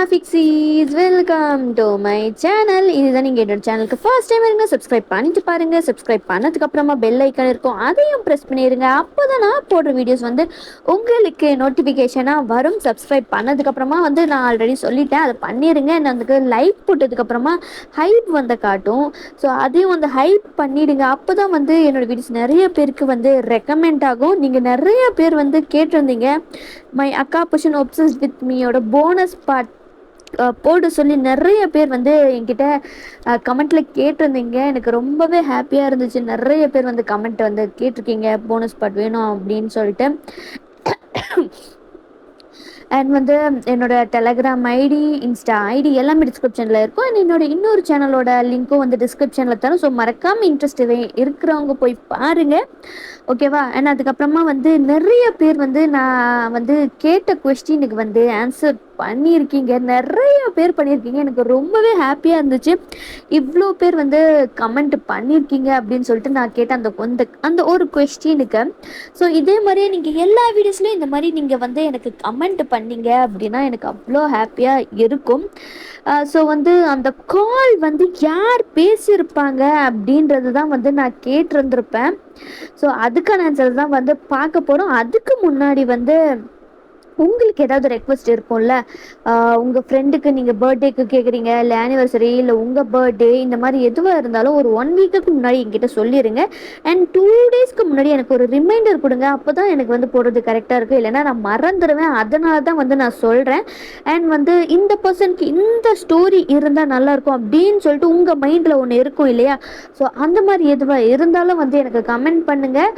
ஃபிக்ஸீஸ் welcome to my channel. இதுதான் நீங்கள் என்னோட சேனலுக்கு ஃபர்ஸ்ட் டைம் இருங்க. சப்ஸ்கிரைப் பண்ணிட்டு பாருங்க. சப்ஸ்கிரைப் பண்ணதுக்கு அப்புறமா பெல் ஐக்கான் இருக்கும், அதையும் ப்ரெஸ் பண்ணிடுங்க. அப்போ தான் நான் போடுற வீடியோஸ் வந்து உங்களுக்கு நோட்டிஃபிகேஷனாக வரும். சப்ஸ்கிரைப் பண்ணதுக்கப்புறமா வந்து நான் ஆல்ரெடி சொல்லிட்டேன், அதை பண்ணிடுங்க. அதுக்கு லைக் போட்டதுக்கப்புறமா ஹைப் வந்து காட்டும். ஸோ அதையும் வந்து ஹைப் பண்ணிடுங்க. அப்போ தான் வந்து என்னோடய வீடியோஸ் நிறைய பேருக்கு வந்து ரெக்கமெண்ட் ஆகும். நீங்கள் நிறைய பேர் வந்து கேட்டிருந்தீங்க மை அக்கா புஷன் ஒப்சஸ் வித் மீயோட போனஸ் பார்ட் போட சொல்லி நிறைய பேர் வந்து என்கிட்ட கமெண்ட்டில் கேட்டிருந்தீங்க. எனக்கு ரொம்பவே ஹாப்பியாக இருந்துச்சு. நிறைய பேர் வந்து கமெண்ட் வந்து கேட்டிருக்கீங்க போனஸ் பார்ட் வேணும் அப்படின்னு சொல்லிட்டு. அண்ட் வந்து என்னோட டெலகிராம் ஐடி, இன்ஸ்டா ஐடி எல்லாமே டிஸ்கிரிப்ஷனில் இருக்கும். அண்ட் என்னோட இன்னொரு சேனலோட லிங்க்கும் வந்து டிஸ்கிரிப்ஷனில் தரும். ஸோ மறக்காமல் இன்ட்ரெஸ்ட் இருக்கிறவங்க போய் பாருங்கள், ஓகேவா? அண்ட் அதுக்கப்புறமா வந்து நிறைய பேர் வந்து நான் வந்து கேட்ட கொஸ்டினுக்கு வந்து ஆன்சர் பண்ணியிருக்கீங்க. நிறைய பேர் பண்ணியிருக்கீங்க. எனக்கு ரொம்பவே ஹாப்பியாக இருந்துச்சு. இவ்வளோ பேர் வந்து கமெண்ட் பண்ணியிருக்கீங்க அப்படின்னு சொல்லிட்டு நான் கேட்ட அந்த ஒரு கொஸ்டினுக்கு. ஸோ இதே மாதிரியே நீங்கள் எல்லா வீடியோஸ்லையும் இந்த மாதிரி நீங்கள் வந்து எனக்கு கமெண்ட் பண்ணீங்க அப்படின்னா எனக்கு அவ்வளோ ஹாப்பியாக இருக்கும். ஸோ வந்து அந்த கால் வந்து யார் பேசியிருப்பாங்க அப்படின்றது தான் வந்து நான் கேட்டிருந்திருப்பேன். ஸோ அதுக்கான ஆன்சர் தான் வந்து பார்க்க போகிறோம். அதுக்கு முன்னாடி வந்து உங்களுக்கு ஏதாவது ரெக்வஸ்ட் இருக்கும்ல, உங்கள் ஃப்ரெண்டுக்கு நீங்கள் பர்த்டேக்கு கேட்குறீங்க, இல்லை ஆனிவர்சரி, இல்லை உங்கள் பர்த்டே, இந்த மாதிரி எதுவாக இருந்தாலும் ஒரு 1 வீக்குக்கு முன்னாடி என்கிட்ட சொல்லிடுங்க. அண்ட் 2 டேஸ்க்கு முன்னாடி எனக்கு ஒரு ரிமைண்டர் கொடுங்க. அப்போ தான் எனக்கு வந்து போடுறது கரெக்டாக இருக்குது. இல்லைனா நான் மறந்துடுவேன். அதனால தான் வந்து நான் சொல்கிறேன். அண்ட் வந்து இந்த பர்சனுக்கு இந்த ஸ்டோரி இருந்தால் நல்லாயிருக்கும் அப்படின்னு சொல்லிட்டு உங்கள் மைண்டில் ஒன்று இருக்கும் இல்லையா? ஸோ அந்த மாதிரி எதுவாக இருந்தாலும் வந்து எனக்கு கமெண்ட் பண்ணுங்கள்.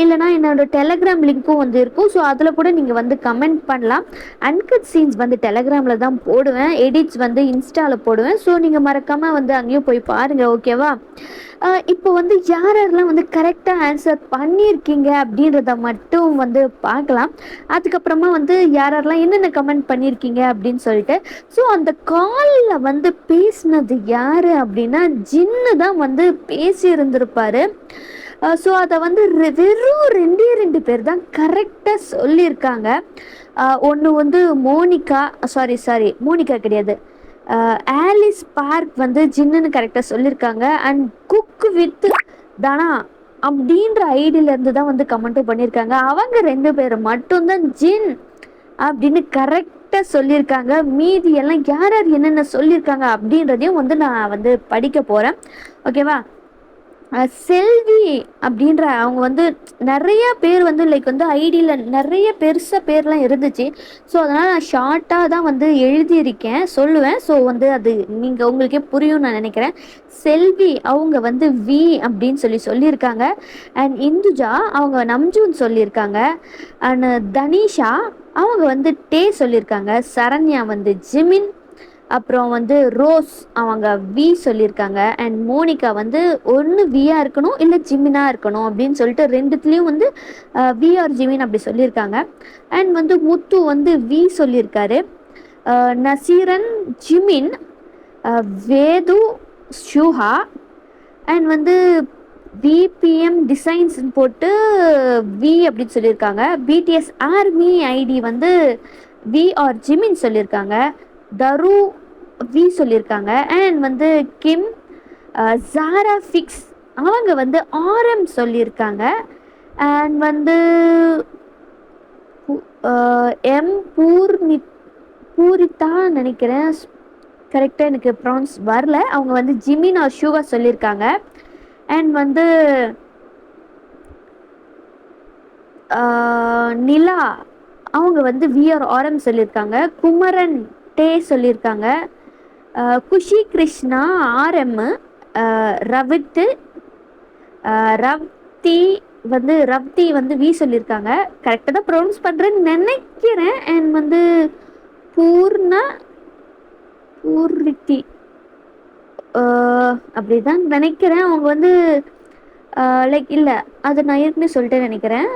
இல்லைனா என்னோடய டெலகிராம் லிங்க்கும் வந்து இருக்கும். ஸோ அதில் கூட நீங்கள் வந்து கமெண்ட் பண்ணலாம். அன்கட் சீன்ஸ் வந்து டெலகிராமில் தான் போடுவேன், எடிட்ஸ் வந்து இன்ஸ்டாவில் போடுவேன். ஸோ நீங்கள் மறக்காமல் வந்து அங்கேயும் போய் பாருங்கள், ஓகேவா? இப்போ வந்து யாரெல்லாம் வந்து கரெக்டாக ஆன்சர் பண்ணியிருக்கீங்க அப்படின்றத மட்டும் வந்து பார்க்கலாம். அதுக்கப்புறமா வந்து யாரெல்லாம் என்னென்ன கமெண்ட் பண்ணியிருக்கீங்க அப்படின்னு சொல்லிட்டு. ஸோ அந்த காலில் வந்து பேசினது யார் அப்படின்னா ஜின்னு தான் வந்து பேசியிருந்திருப்பார். ஸோ அதை வந்து வெறும் 2 பேர் தான் கரெக்டாக சொல்லியிருக்காங்க. ஒன்று வந்து மோனிகா கிடையாது, ஆலிஸ் பார்க் வந்து ஜின்னுன்னு கரெக்டாக சொல்லியிருக்காங்க. அண்ட் குக் வித் தனா அப்படின்ற ஐடியிலேருந்து தான் வந்து கமெண்ட்டும் பண்ணியிருக்காங்க. அவங்க 2 பேர் மட்டும்தான் ஜின் அப்படின்னு கரெக்டாக சொல்லியிருக்காங்க. மீதி எல்லாம் யார் யார் என்னென்ன சொல்லியிருக்காங்க அப்படின்றதையும் வந்து நான் வந்து படிக்க போகிறேன், ஓகேவா? செல்வி அப்படின்ற அவங்க வந்து நிறைய பேர் வந்து லைக் வந்து ஐடியில் நிறைய பெருசாக பேர்லாம் இருந்துச்சு. ஸோ அதனால் நான் ஷார்ட்டாக தான் வந்து எழுதியிருக்கேன், சொல்லுவேன். ஸோ வந்து அது நீங்கள் உங்களுக்கே புரியும் நான் நினைக்கிறேன். செல்வி அவங்க வந்து வி அப்படின்னு சொல்லியிருக்காங்க. அண்ட் இந்துஜா அவங்க நம்ஜூன் சொல்லியிருக்காங்க. அண்ட் தனிஷா அவங்க வந்து டே சொல்லியிருக்காங்க. சரண்யா வந்து ஜிமின். அப்புறம் வந்து ரோஸ் அவங்க வி சொல்லியிருக்காங்க. அண்ட் மோனிகா வந்து ஒன்று வியா இருக்கணும் இல்லை ஜிமினா இருக்கணும் அப்படின்னு சொல்லிட்டு 2த்துலேயும் வந்து வி ஆர் ஜிமின் அப்படி சொல்லியிருக்காங்க. அண்ட் வந்து முத்து வந்து வி சொல்லியிருக்காரு. நசீரன் ஜிமின், வேது ஷூஹா. அண்ட் வந்து பிபிஎம் டிசைன்ஸ் போட்டு வி அப்படின்னு சொல்லியிருக்காங்க. பிடிஎஸ் ஆர்மி ஐடி வந்து வி ஆர் ஜிமின் சொல்லியிருக்காங்க. தரு வி சொல்லியிருக்காங்க. அண்ட் வந்து கிம், ஜாரா ஃபிக்ஸ் அவங்க வந்து ஆர்எம் சொல்லியிருக்காங்க. அண்ட் வந்து எம் பூரிதா நினைக்கிறேன், கரெக்டாக எனக்கு ப்ரொனவுன்ஸ் வரல. அவங்க வந்து ஜிமின் ஆர் ஷூகா சொல்லியிருக்காங்க. அண்ட் வந்து நிலா அவங்க வந்து விஆர் ஆர்எம் சொல்லியிருக்காங்க. குமரன் டே சொல்லியிருக்காங்க. குஷி கிருஷ்ணா ஆர்எம். ரவித்து ரவ்தி வந்து வி சொல்லியிருக்காங்க. கரெக்டாக தான் ப்ரொனவுன்ஸ் பண்ணுறேன்னு நினைக்கிறேன். அண்ட் வந்து பூர்ரித்தி அப்படி தான் நினைக்கிறேன். அவங்க வந்து லைக் இல்லை, அது நான் ஏற்கனவே சொல்லிட்டேன்னு நினைக்கிறேன்.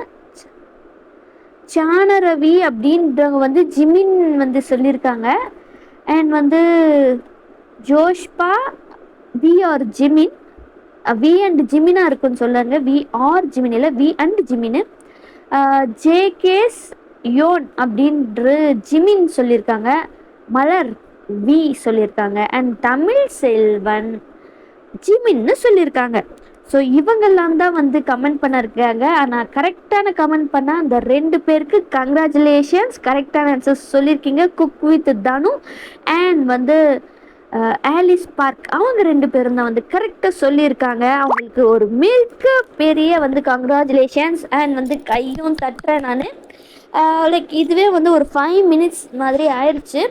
சானரவி அப்படின்றவங்க வந்து ஜிமின் வந்து சொல்லியிருக்காங்க. அண்ட் வந்து ஜோஷ்பா V or Jimin, V and ஜிமினா இருக்குன்னு சொல்லுங்க. வி ஆர் ஜிமின் இல்லை, வி அண்ட் ஜிமின். ஜேகேஸ் யோன் அப்படின்ற ஜிமின் சொல்லியிருக்காங்க. மலர் வி சொல்லியிருக்காங்க. அண்ட் தமிழ் செல்வன் ஜிமின்னு சொல்லியிருக்காங்க. ஸோ இவங்கெல்லாம் தான் வந்து கமெண்ட் பண்ண இருக்காங்க. ஆனால் கரெக்டான கமெண்ட் பண்ண அந்த 2 பேருக்கு கங்க்ராச்சுலேஷன்ஸ். கரெக்டான ஆன்சர்ஸ் சொல்லியிருக்கீங்க. குக் வித் தனு அண்ட் வந்து ஆலிஸ் பார்க், அவங்க 2 பேரும் தான் வந்து கரெக்டாக சொல்லியிருக்காங்க. அவங்களுக்கு ஒரு மில்க்கு பெரிய வந்து கங்க்ராச்சுலேஷன்ஸ். அண்ட் வந்து கையும் தட்டுறேன் நான். லைக் இதுவே வந்து ஒரு 5 மினிட்ஸ் மாதிரி ஆயிடுச்சு.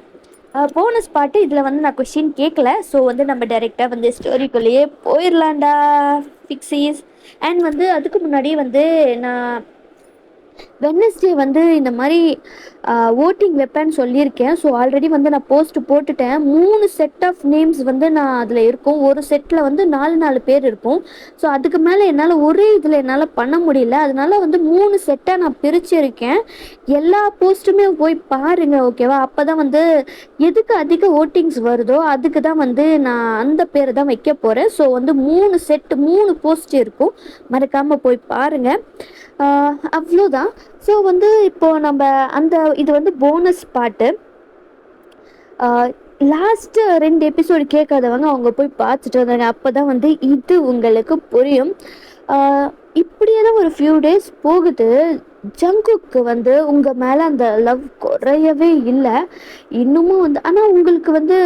போனஸ் பாட்டு இதில் வந்து நான் கொஷின் கேட்கல. ஸோ வந்து நம்ம டைரெக்டாக வந்து ஸ்டோரிக்குள்ளேயே போயிடலாண்டா ஃபிக்ஸிஸ். அண்ட் வந்து அதுக்கு முன்னாடி வந்து நான் வெட்னஸ்டே வந்து இந்த மாதிரி ஓட்டிங் வைப்பேன்னு சொல்லியிருக்கேன். ஸோ ஆல்ரெடி வந்து நான் போஸ்ட் போட்டுட்டேன். 3 செட் ஆஃப் நேம்ஸ் வந்து நான் அதில் இருக்கும். ஒரு செட்டில் வந்து 4 பேர் இருக்கும். ஸோ அதுக்கு மேலே என்னால் ஒரே இதில் என்னால் பண்ண முடியல. அதனால வந்து 3 செட்டாக நான் பிரிச்சிருக்கேன். எல்லா போஸ்ட்டுமே போய் பாருங்கள், ஓகேவா? அப்போ தான் வந்து எதுக்கு அதிக ஓட்டிங்ஸ் வருதோ அதுக்கு தான் வந்து நான் அந்த பேரை தான் வைக்க போகிறேன். ஸோ வந்து 3 செட்டு 3 போஸ்ட் இருக்கும், மறக்காமல் போய் பாருங்கள். அவ்வளோதான். ஸோ வந்து இப்போது நம்ம அந்த இது வந்து போனஸ் பாட்டு. லாஸ்ட்டு 2 எபிசோடு கேட்காதவங்க அவங்க போய் பார்த்துட்டு வந்தாங்க. அப்போ தான் வந்து இது உங்களுக்கு புரியும். இப்படியே தான் ஒரு ஃபியூ டேஸ் போகுது. ஜங்குக்கு வந்து உங்கள் மேலே அந்த லவ் குறையவே இல்லை இன்னமும் வந்து. ஆனால் உங்களுக்கு வந்து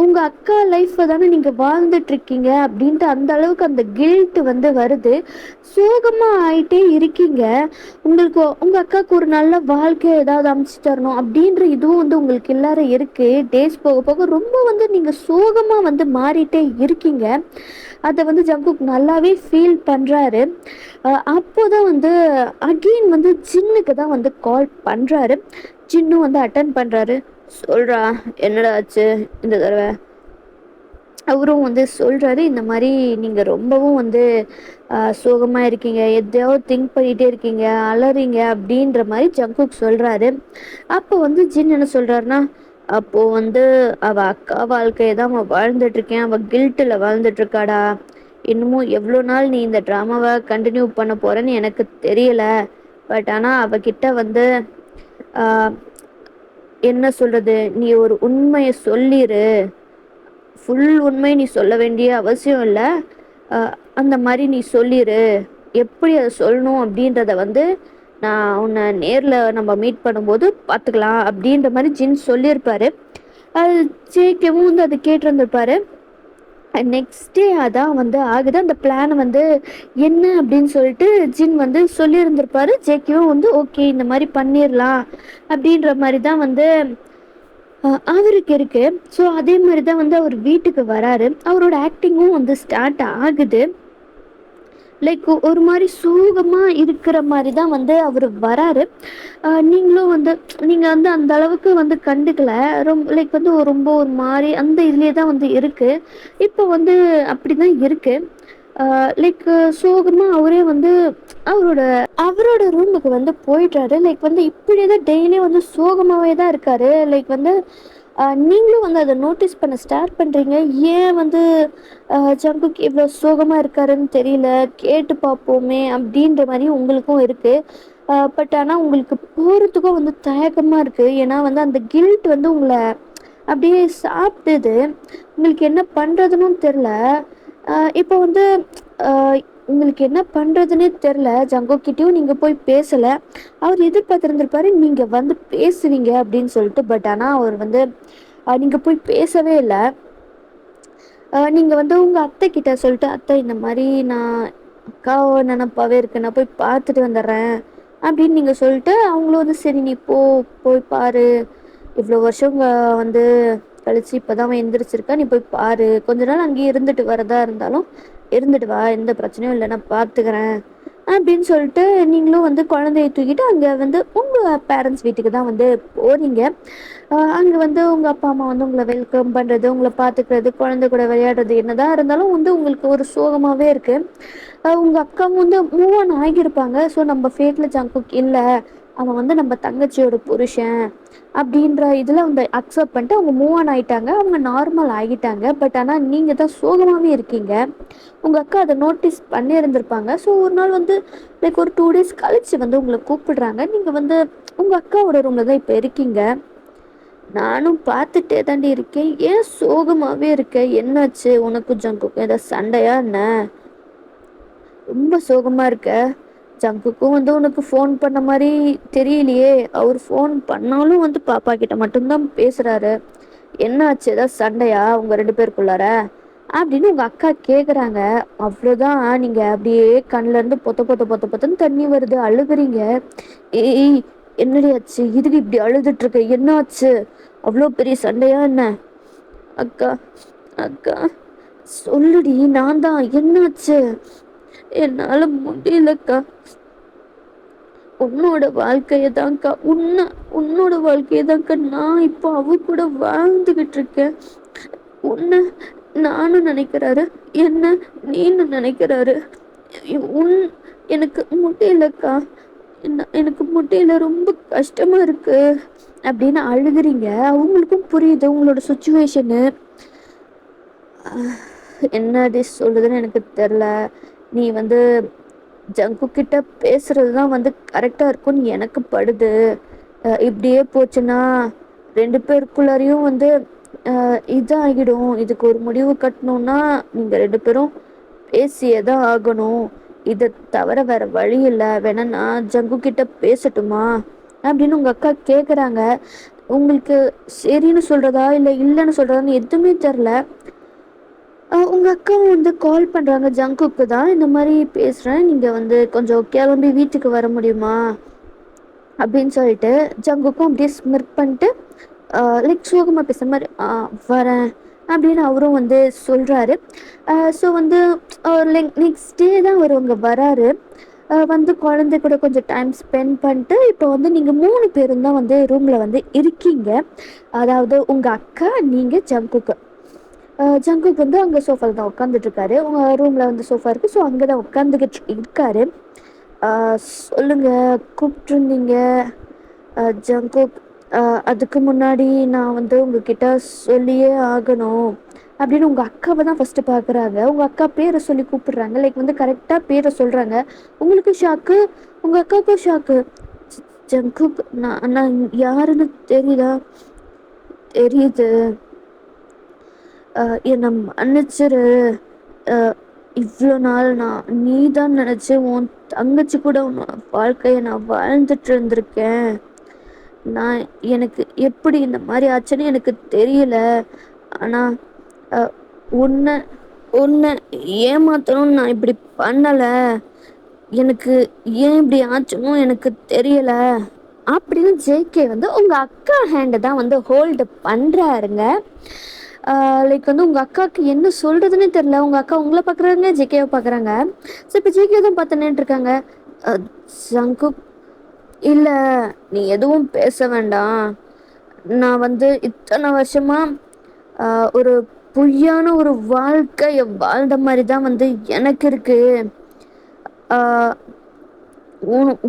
உங்கள் அக்கா லைஃப்பை தானே நீங்கள் வாழ்ந்துட்டுருக்கீங்க அப்படின்ட்டு அந்த அளவுக்கு அந்த கில்ட்டு வந்து வருது. சோகமாக ஆகிட்டே இருக்கீங்க. உங்களுக்கு உங்கள் அக்காவுக்கு ஒரு நல்ல வாழ்க்கை ஏதாவது அமைச்சு தரணும் அப்படின்ற இதுவும் வந்து உங்களுக்கு எல்லாரும் இருக்குது. டேஸ் போக போக ரொம்ப வந்து நீங்கள் சோகமாக வந்து மாறிட்டே இருக்கீங்க. அதை வந்து ஜங்குக் நல்லாவே ஃபீல் பண்ணுறாரு. அப்போ தான் வந்து அகெயின் வந்து ஜின்னுக்கு தான் வந்து கால் பண்ணுறாரு. ஜின்னும் வந்து அட்டன் பண்ணுறாரு. சொல்கிறா என்னடா ஆச்சு இந்த தடவை? அவரும் வந்து சொல்கிறாரு, இந்த மாதிரி நீங்கள் ரொம்பவும் வந்து சோகமாக இருக்கீங்க, எதையாவது திங்க் பண்ணிகிட்டே இருக்கீங்க, அலறீங்க அப்படின்ற மாதிரி ஜங்குக் சொல்கிறாரு. அப்போ வந்து ஜின் என்ன சொல்கிறாருன்னா, அப்போது வந்து அவள் அக்கா வாழ்க்கையை தான் அவள் வாழ்ந்துட்டுருக்கேன், அவள் கில்ட்டில் வாழ்ந்துட்டுருக்காடா. இன்னமும் எவ்வளோ நாள் நீ இந்த ட்ராமாவை கண்டினியூ பண்ண போகிறேன்னு எனக்கு தெரியலை. பட் ஆனால் அவகிட்ட வந்து என்ன சொல்கிறது, நீ ஒரு உண்மையை சொல்லிடு. ஃபுல் உண்மை நீ சொல்ல வேண்டிய அவசியம் இல்லை, அந்த மாதிரி நீ சொல்லிடு. எப்படி அதை சொல்லணும் அப்படின்றத வந்து நான் உன்னை நேரில் நம்ம மீட் பண்ணும்போது பார்த்துக்கலாம் அப்படின்ற மாதிரி ஜின் சொல்லியிருப்பாரு. அது ஜேக்கவும் வந்து அதை கேட்டிருந்திருப்பாரு. நெக்ஸ்ட் டே அதான் வந்து ஆகுது. அந்த பிளான் வந்து என்ன அப்படின்னு சொல்லிட்டு ஜின் வந்து சொல்லியிருந்திருப்பாரு. ஜேக்கவும் வந்து ஓகே இந்த மாதிரி பண்ணிடலாம் அப்படின்ற மாதிரி தான் வந்து அவருக்கு இருக்கு. ஸோ அதே மாதிரி தான் வந்து அவர் வீட்டுக்கு வராரு. அவரோட ஆக்டிங்கும் வந்து ஸ்டார்ட் ஆகுது. லைக் ஒரு மாதிரி சோகமாக இருக்கிற மாதிரி தான் வந்து அவர் வராரு. நீங்களும் வந்து நீங்கள் வந்து அந்த அளவுக்கு வந்து கண்டுக்கல. லைக் வந்து ரொம்ப ஒரு மாதிரி அந்த இதுலேயே தான் வந்து இருக்குது. இப்போ வந்து அப்படி தான் இருக்குது. லைக் சோகமாக அவரே வந்து அவரோட ரூமுக்கு வந்து போயிட்டாரு. லைக் வந்து இப்படியே தான் டெய்லியும் வந்து சோகமாகவே தான் இருக்காரு. லைக் வந்து நீங்களும் வந்து அதை நோட்டீஸ் பண்ண ஸ்டார்ட் பண்ணுறீங்க. ஏன் வந்து ஜங்குக் இவ்வளோ சோகமாக இருக்காருன்னு தெரியல, கேட்டு பார்ப்போமே அப்படின்ற மாதிரி உங்களுக்கும் இருக்குது. பட் ஆனால் உங்களுக்கு போகிறதுக்கும் வந்து தயக்கமாக இருக்குது. ஏன்னா வந்து அந்த கில்ட் வந்து உங்களை அப்படியே சாப்பிடுது. உங்களுக்கு என்ன பண்ணுறதுன்னு தெரில. இப்போ வந்து உங்களுக்கு என்ன பண்ணுறதுன்னே தெரில. ஜங்குக்கிட்டையும் நீங்கள் போய் பேசலை. அவர் எதிர்பார்த்துருந்துருப்பாரு நீங்கள் வந்து பேசுவீங்க அப்படின்னு சொல்லிட்டு. பட் ஆனால் அவர் வந்து நீங்கள் போய் பேசவே இல்லை. நீங்கள் வந்து உங்கள் அத்தைக்கிட்ட சொல்லிட்டு, அத்தை இந்த மாதிரி நான் அக்காவை நினப்பாவே இருக்கு, நான் போய் பார்த்துட்டு வந்துடுறேன் அப்படின்னு நீங்கள் சொல்லிட்டு, அவங்களும் வந்து சரி நீ போய் பாரு, இவ்வளோ வருஷம் வந்து கழிச்சு இப்போ தான் அவன் எந்திரிச்சிருக்கா, நீ போய் பாரு, கொஞ்ச நாள் அங்கேயே இருந்துட்டு வரதா இருந்தாலும் இருந்துட்டு வா, எந்த பிரச்சனையும் இல்லை, நான் பார்த்துக்கிறேன் அப்படின்னு சொல்லிட்டு நீங்களும் வந்து குழந்தைய தூக்கிட்டு அங்கே வந்து உங்கள் பேரண்ட்ஸ் வீட்டுக்கு தான் வந்து போகிறீங்க. அங்கே வந்து உங்கள் அப்பா அம்மா வந்து உங்களை வெல்கம் பண்ணுறது, உங்களை பார்த்துக்கிறது, குழந்தை கூட விளையாடுறது என்னதான் இருந்தாலும் வந்து உங்களுக்கு ஒரு சோகமாகவே இருக்குது. உங்கள் அக்காவும் வந்து மூவ் ஆன் ஆகியிருப்பாங்க. ஸோ நம்ம ஃபேட்டில் ஜங்குக் இல்லை, அவன் வந்து நம்ம தங்கச்சியோட புருஷன் அப்படின்ற இதில் வந்து அக்செப்ட் பண்ணிட்டு அவங்க மூவ் ஆன் ஆகிட்டாங்க. அவங்க நார்மல் ஆகிட்டாங்க. பட் ஆனால் நீங்கள் தான் சோகமாகவே இருக்கீங்க. உங்கள் அக்கா அதை நோட்டீஸ் பண்ணியிருந்திருப்பாங்க. ஸோ ஒரு நாள் வந்து லைக் ஒரு 2 டேஸ் கழித்து வந்து உங்களை கூப்பிடுறாங்க. நீங்கள் வந்து உங்கள் அக்காவோட ரூமில் தான் இப்போ இருக்கீங்க. நானும் பார்த்துட்டே தாண்டி இருக்கேன். ஏன் சோகமாவே இருக்க? என்னாச்சு? உனக்கும் ஜங்குக்கும் ஏதாவது சண்டையா என்ன? ரொம்ப சோகமா இருக்க. ஜங்குக்கும் வந்து உனக்கு ஃபோன் பண்ண மாரி தெரியலையே. அவர் ஃபோன் பண்ணாலும் வந்து பாப்பா கிட்ட மட்டும்தான் பேசுறாரு. என்னாச்சு? ஏதாவது சண்டையா உங்க 2 பேருக்குள்ளார? அப்படின்னு உங்க அக்கா கேக்குறாங்க. அவ்வளோதான், நீங்க அப்படியே கண்ல இருந்து பொத்த பொத்த பொத்த பொத்தன்னு தண்ணி வருது. அழுகுறீங்க. ஏய், என்னடி ஆச்சு? இதுக்கு இப்படி அழுதுட்டு இருக்க? என்ன ஆச்சு? அவ்வளோ பெரிய சண்டையா என்ன? அக்கா, அக்கா, சொல்லுடி. நான் தான். என்னாச்சு? என்னால முடியலக்கா. உன்னோட வாழ்க்கைய தான்க்கா, உன்னோட வாழ்க்கைய தான்க்கா நான் இப்போ அவ கூட வாழ்ந்துகிட்டு இருக்கேன். உன்னை நானும் நினைக்கிறாரு, என்ன நீனு நினைக்கிறாரு. உன் எனக்கு முடியலக்கா. எனக்கு முடியல, ரொம்ப கஷ்டமா இருக்கு அப்படின்னு அழுகுறீங்க. அவங்களுக்கும் புரியுது உங்களோட சுச்சுவேஷனு. என்னடி சொல்றதுன்னு எனக்கு தெரில. நீ வந்து ஜங்கு கிட்ட பேசுறது தான் வந்து கரெக்டாக இருக்கும்னு எனக்கு படுது. இப்படியே போச்சுன்னா 2 பேருக்குள்ளாரையும் வந்து இதாகிடும். இதுக்கு ஒரு முடிவு கட்டணும்னா நீங்கள் 2 பேரும் பேசியே தான் ஆகணும். இதை தவிர வேற வழி இல்லை. வேணா நான் ஜங்கு கிட்ட பேசட்டுமா அப்படின்னு உங்கள் அக்கா கேட்குறாங்க. உங்களுக்கு சரின்னு சொல்கிறதா இல்லை இல்லைன்னு சொல்கிறதான்னு எதுவுமே தெரில. உங்க அக்காவும் வந்து கால் பண்றாங்க. ஜங்குக்கு தான் இந்த மாதிரி பேசுறேன், நீங்க வந்து கொஞ்சம் கிளம்பி வீட்டுக்கு வர முடியுமா அப்படின்னு சொல்லிட்டு ஜங்குக்கும் அப்படியே ஸ்மிர்க் பண்ணிட்டு லைக் சோகமா பேசுற மாதிரி வரேன் அப்படின்னு அவரும் வந்து சொல்றாரு. ஸோ வந்து லைக் நெக்ஸ்ட் டே தான் அவர் அங்கே வராரு. வந்து குழந்தை கூட கொஞ்சம் டைம் ஸ்பெண்ட் பண்ணிட்டு இப்போ வந்து நீங்கள் 3 பேரும் தான் வந்து ரூமில் வந்து இருக்கீங்க. அதாவது உங்கள் அக்கா, நீங்கள், ஜங்குக்கு. ஜங்குக் வந்து அங்கே சோஃபாவில் தான் உட்காந்துட்டு இருக்காரு. உங்கள் ரூமில் வந்து சோஃபா இருக்குது. ஸோ அங்கே தான் உட்காந்துக்கிட்டு இருக்காரு. சொல்லுங்க, கூப்பிட்ருந்தீங்க ஜங்குக். அதுக்கு முன்னாடி நான் வந்து உங்ககிட்ட சொல்லியே ஆகணும் அப்படின்னு உங்கள் அக்காவை தான் ஃபஸ்ட்டு பார்க்குறாங்க. உங்கள் அக்கா பேரை சொல்லி கூப்பிடுறாங்க. லைக் வந்து கரெக்டாக பேரை சொல்கிறாங்க. உங்களுக்கு ஷாக்கு, உங்கள் அக்காவுக்கும் ஷாக்கு. ஜங்குக், நான் யாருன்னு தெரியுதா? தெரியுது. என்னை மன்னிச்சிரு. இவ்வளோ நாள் நான் நீ தான் நினச்சி உன் தங்கச்சி கூட உன் வாழ்க்கையை நான் வாழ்ந்துட்டு இருந்திருக்கேன். நான் எனக்கு எப்படி இந்த மாதிரி ஆச்சுன்னு எனக்கு தெரியல. ஆனால் உன்னை உன்னை ஏமாத்தணும்னு நான் இப்படி பண்ணலை. எனக்கு ஏன் இப்படி ஆச்சுன்னு எனக்கு தெரியல அப்படின்னு ஜேகே வந்து உங்கள் அக்கா ஹேண்டை தான் வந்து ஹோல்டு பண்ணுறாருங்க. லைக் வந்து உங்கள் அக்காவுக்கு என்ன சொல்கிறதுன்னு தெரில. உங்கள் அக்கா உங்களை பார்க்குறாங்க, ஜேகேவை பார்க்குறாங்க. ஸோ இப்போ ஜேகே தான் பார்த்து நின்றுருக்காங்க. ஜங்கு, இல்லை, நீ எதுவும் பேச வேண்டாம். நான் வந்து இத்தனை வருஷமாக ஒரு பொய்யான ஒரு வாழ்க்கையை வாழ்ந்த மாதிரி தான் வந்து எனக்கு இருக்குது.